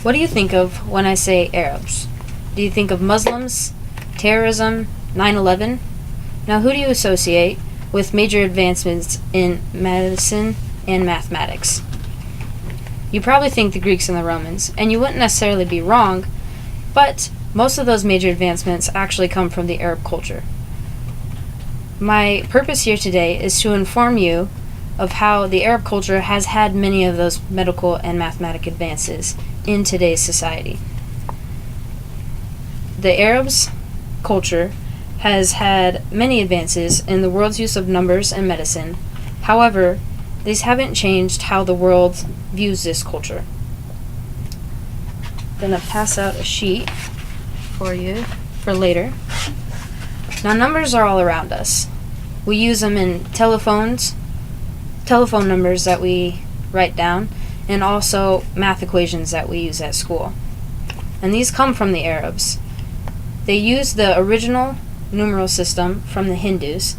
What do you think of when I say Arabs? Do you think of Muslims, terrorism, 9/11? Now, who do you associate with major advancements in medicine and mathematics? You probably think the Greeks and the Romans, and you wouldn't necessarily be wrong, but most of those major advancements actually come from the Arab culture. My purpose here today is to inform you of how the Arab culture has had many of those medical and mathematic advances in today's society. The Arabs' culture has had many advances in the world's use of numbers and medicine. However, these haven't changed how the world views this culture. I'm going to pass out a sheet for you for later. Now, numbers are all around us. We use them in telephone numbers that we write down, and also math equations that we use at school. And these come from the Arabs. They used the original numeral system from the Hindus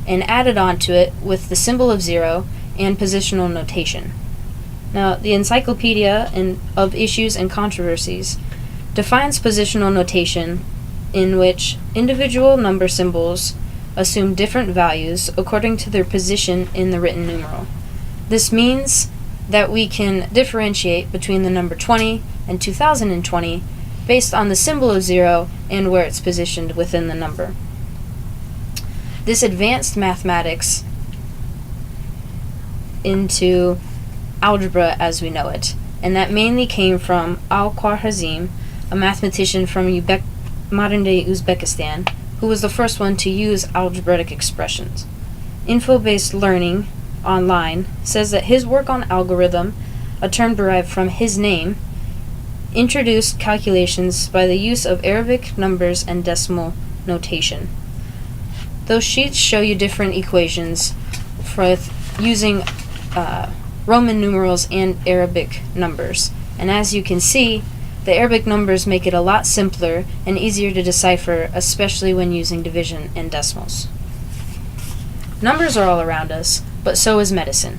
and added on to it with the symbol of zero and positional notation. Now, the Encyclopedia of Issues and Controversies defines positional notation in which individual number symbols assume different values according to their position in the written numeral. This means that we can differentiate between the number 20 and 2020 based on the symbol of zero and where it's positioned within the number. This advanced mathematics into algebra as we know it, and that mainly came from Al-Khwarizmi, a mathematician from modern-day Uzbekistan, who was the first one to use algebraic expressions. Info-based learning online says that his work on algorithm, a term derived from his name, introduced calculations by the use of Arabic numbers and decimal notation. Those sheets show you different equations for using Roman numerals and Arabic numbers. And as you can see, the Arabic numbers make it a lot simpler and easier to decipher, especially when using division and decimals. Numbers are all around us, but so is medicine.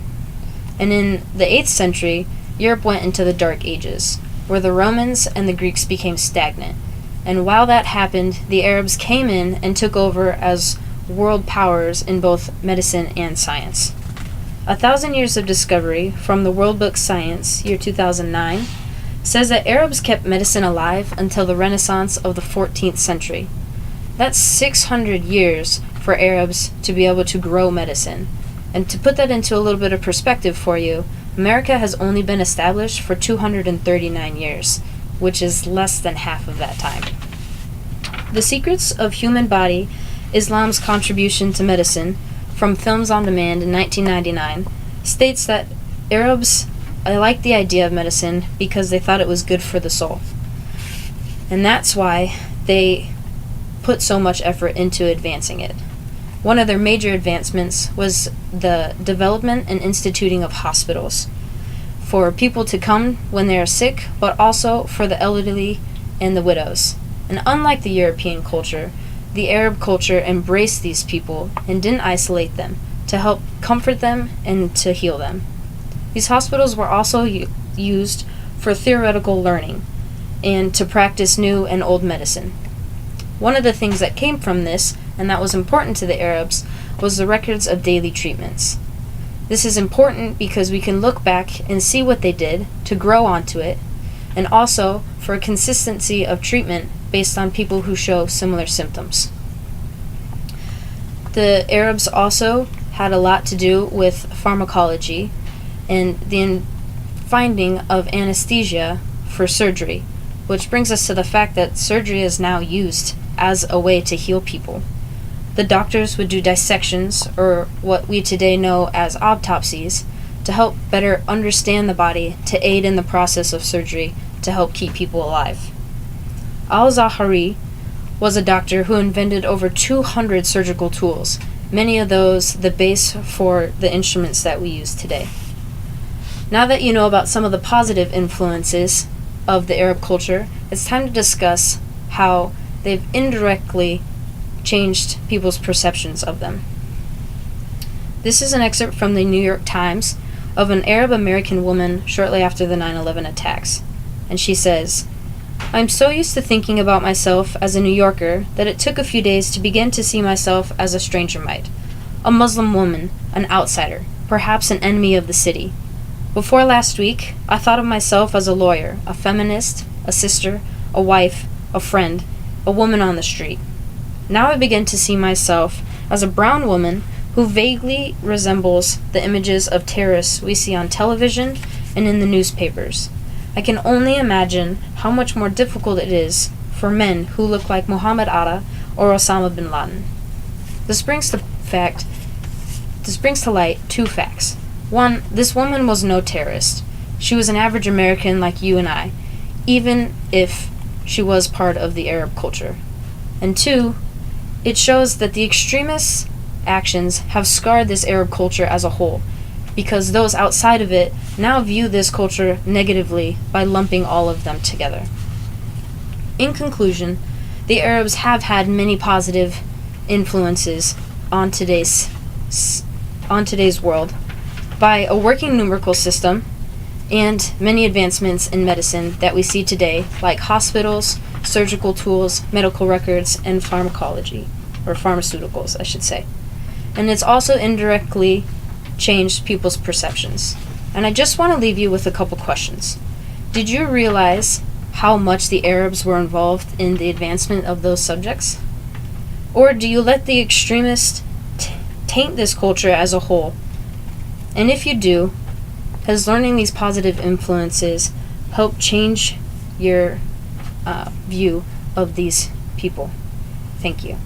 And in the 8th century, Europe went into the Dark Ages, where the Romans and the Greeks became stagnant. And while that happened, the Arabs came in and took over as world powers in both medicine and science. 1,000 Years of Discovery from the World Book Science, year 2009, says that Arabs kept medicine alive until the Renaissance of the 14th century. That's 600 years for Arabs to be able to grow medicine. And to put that into a little bit of perspective for you, America has only been established for 239 years, which is less than half of that time. The Secrets of Human Body, Islam's Contribution to Medicine, from Films on Demand in 1999, states that Arabs liked the idea of medicine because they thought it was good for the soul. And that's why they put so much effort into advancing it. One of their major advancements was the development and instituting of hospitals for people to come when they are sick, but also for the elderly and the widows. And unlike the European culture, the Arab culture embraced these people and didn't isolate them, to help comfort them and to heal them. These hospitals were also used for theoretical learning and to practice new and old medicine. One of the things that came from this, and that was important to the Arabs, was the records of daily treatments. This is important because we can look back and see what they did to grow onto it, and also for a consistency of treatment based on people who show similar symptoms. The Arabs also had a lot to do with pharmacology and the finding of anesthesia for surgery, which brings us to the fact that surgery is now used as a way to heal people. The doctors would do dissections, or what we today know as autopsies, to help better understand the body, to aid in the process of surgery, to help keep people alive. Al-Zahari was a doctor who invented over 200 surgical tools, many of those the base for the instruments that we use today. Now that you know about some of the positive influences of the Arab culture, it's time to discuss how they've indirectly changed people's perceptions of them. This is an excerpt from the New York Times of an Arab American woman shortly after the 9/11 attacks. and she says, "I'm so used to thinking about myself as a New Yorker that it took a few days to begin to see myself as a stranger might. A Muslim woman, an outsider, perhaps an enemy of the city. Before last week, I thought of myself as a lawyer, a feminist, a sister, a wife, a friend, a woman on the street. Now I begin to see myself as a brown woman who vaguely resembles the images of terrorists we see on television and in the newspapers. I can only imagine how much more difficult it is for men who look like Muhammad Atta or Osama bin Laden." This brings to light two facts. One, this woman was no terrorist. She was an average American like you and I, even if she was part of the Arab culture. And two, it shows that the extremists' actions have scarred this Arab culture as a whole, because those outside of it now view this culture negatively by lumping all of them together. In conclusion, the Arabs have had many positive influences on today's world by a working numerical system and many advancements in medicine that we see today, like hospitals, surgical tools, medical records, and pharmacology, or pharmaceuticals, I should say. And it's also indirectly changed people's perceptions. And I just want to leave you with a couple questions. Did you realize how much the Arabs were involved in the advancement of those subjects? Or do you let the extremists taint this culture as a whole? And if you do, has learning these positive influences helped change your view of these people? Thank you.